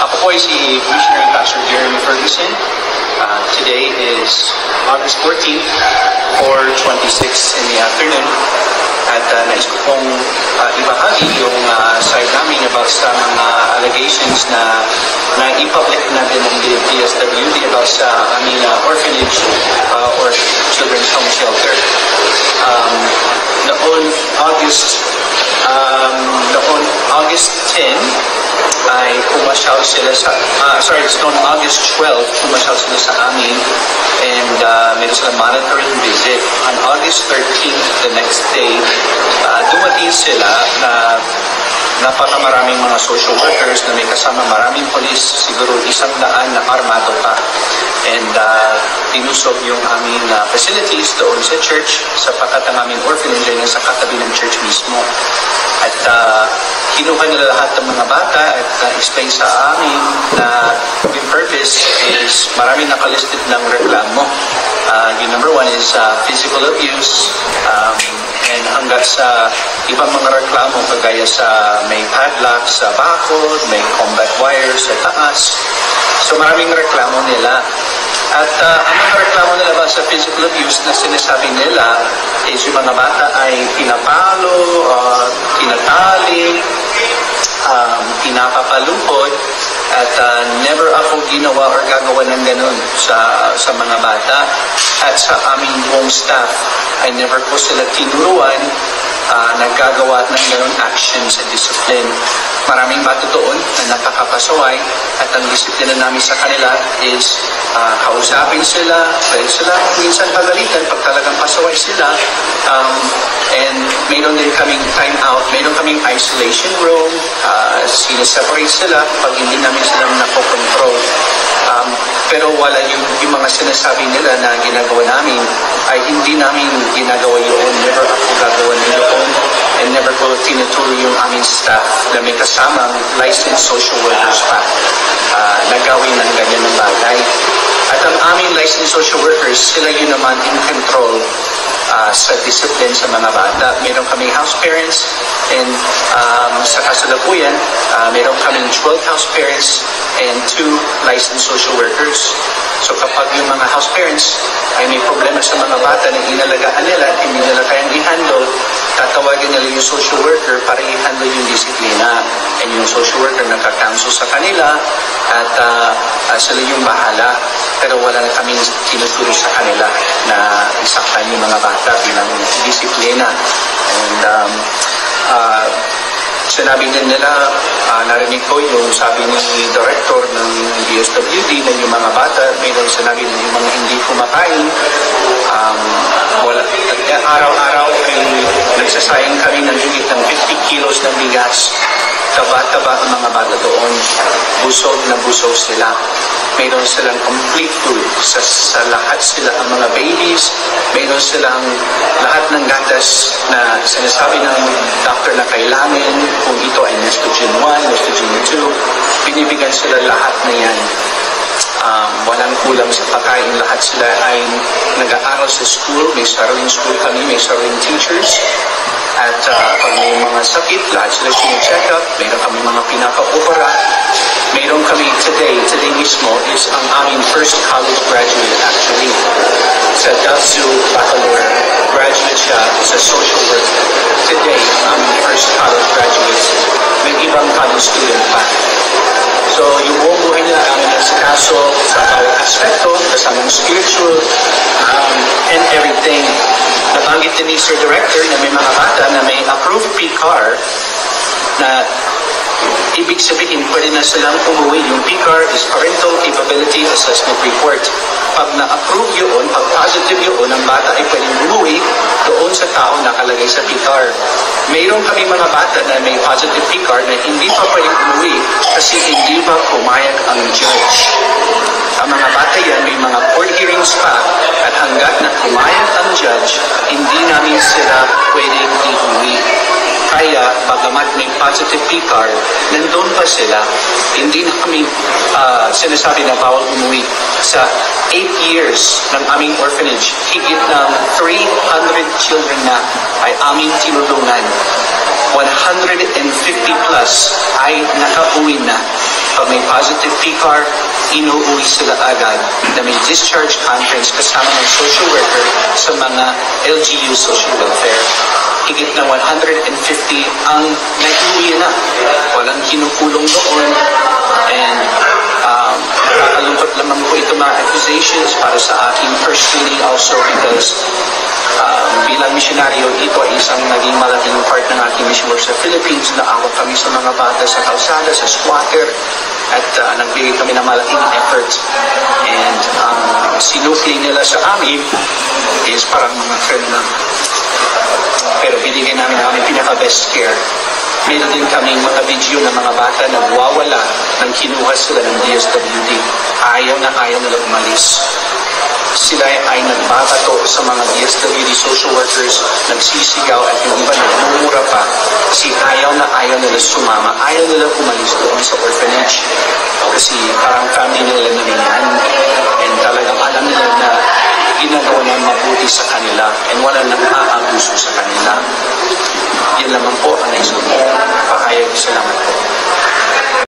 Ako po ay si Missionary Pastor Jeremy Ferguson. Today is August 14th, 4:26 in the afternoon. At nais ko pong ibahagi yung side namin about sa mga allegations na i-public natin ng DSWD about sa aming orphanage or children's home shelter. Noong August 10 ay pumasyal sila sa noong August 12 pumasyal sila sa amin and meron silang monitoring visit. On August 13th, the next day, dumating sila na napakamaraming mga social workers na may kasama maraming polis, siguro 100 na armado pa. And tinusog yung aming facilities doon sa church sapagkat ang aming orphanage ay nasa katabi ng church mismo. At kinuha nila lahat ng mga bata at explain sa amin na yung purpose is maraming nakalisted ng reklamo. Yung number one is physical abuse, and hanggat sa ibang mga reklamo kagaya sa may padlock sa bakod, may combat wire sa taas. So maraming reklamo nila. At ang mga reklamo nila ba sa physical abuse na sinasabi nila is yung mga bata ay pinapalo, tinatali, pinapapalupod, at never ako ginawa or gagawa ng ganun sa mga bata. At sa aming buong staff ay never ko sila tinuruan nagagawa ng ganun action sa discipline. Maraming bata doon na nakakapasaway at ang disiplina namin sa kanila is kausapin sila, pwede sila minsan pagalitan pag talagang pasaway sila, and mayroon din kaming time out, mayroon kaming isolation room, sineseparate sila pag hindi namin sila nakokontrol. Pero wala yung mga sinasabi nila na ginagawa namin ay hindi namin ginagawa yun. Never ako gagawa yun. And never ko tinuturo yung aming staff na may kasamang licensed social workers pa na gawin ng ganyan ng bagay. At ang aming licensed social workers, sila yun naman in control sa discipline sa mga bata. Meron kaming house parents and sa kasalukuyan, meron kaming 12 house parents and 2 licensed social workers. So kapag yung mga house parents ay may problema sa mga bata na inalagaan nila at hindi nila kayang i-handle, tatawagin nila yung social worker para i-handle yung disiplina. And yung social worker nagka-counsel sa kanila at sila yung bahala. Pero wala na kaming tinuturo sa kanila na isaktan yung mga bata bilang disiplina. And sinabi din nila, narinig ko yung sabi ni director ng DSWD na yung mga bata, mayroon sinabi na yung mga hindi kumakain, araw-araw ay nagsasayang kami ng higit ng 50 kilos ng bigas. Taba-taba ang mga bata doon. Busog na busog sila. Mayroon silang complete food sa lahat sila, ang mga babies. Mayroon silang lahat ng gatas na sinasabi ng doctor na kailangan, kung ito ay Nestogen 1, Nestogen 2, binibigyan sila lahat na yan. Walang kulang sa pagkain. Lahat sila ay nag-aaral sa school. May sariling school kami, may sariling teachers. At pag may mga sakit, lahat sila sine-check up. Mayroon kami mga pinapa-opera. Mayroon kami today mismo is ang aming first college graduate actually. Sa DAFZU Baccalaureate. Graduate siya sa social work. Today, ang aming first college graduate. May ibang college student pa. So, yung buong buhay nila ang nagsikaso sa bawat aspekto, kasamang spiritual, and everything. Nabanggit din ni Sir Director na may mga bata na may approved PCAR na ibig sabihin pwede na silang umuwi. Yung PCAR is Parental Capability Assessment Report. Pag na-approve yun, pag positive yun, ang bata ay pwedeng umuwi doon sa tao nakalagay sa PCAR. Mayroon kami mga bata na may positive PCAR na hindi pa pwedeng umuwi kasi hindi pa pumayag ang judge. Ang mga bata yan, may mga court hearings pa at hanggat na pumayag ang judge, hindi namin sila pwedeng iuwi. Kaya, bagamat may positive PCAR, nandun pa sila. Hindi na kami sinasabi na bawal umuwi. Sa 8 years ng aming orphanage, higit ng 300 children na ay aming tinulungan. 150 plus ay nakauwi na. Pag may positive PCAR, inuuwi sila agad na may discharge conference kasama ng social worker sa mga LGU social welfare. Higit na 150 ang nag-uwi na. Walang kinukulong doon. And nakakalungkot lamang po ito mga accusations para sa akin personally also because bilang misyonaryo, ito ay isang naging malaking part ng aking mission work sa Philippines. Naawag kami sa mga bata sa kalsada, sa squatter, at nagbigay kami ng malaking effort. And sinukli nila sa amin is parang mga criminal. Pero binigay namin ang aming pinaka-best care. Meron din kami mga video ng mga bata na nagwawala nang kinuha sila ng DSWD. Ayaw nila umalis. Sila ay nagbabato sa mga DSWD social workers, nagsisigaw at yung iba nagmumura pa kasi ayaw nila sumama, ayaw nila umalis doon sa orphanage kasi parang family nila na yan and talagang alam nila na ginagawa niya mabuti sa kanila and wala nang aabuso sa kanila. Yan lamang po ang nais ko. Pakayag, salamat po.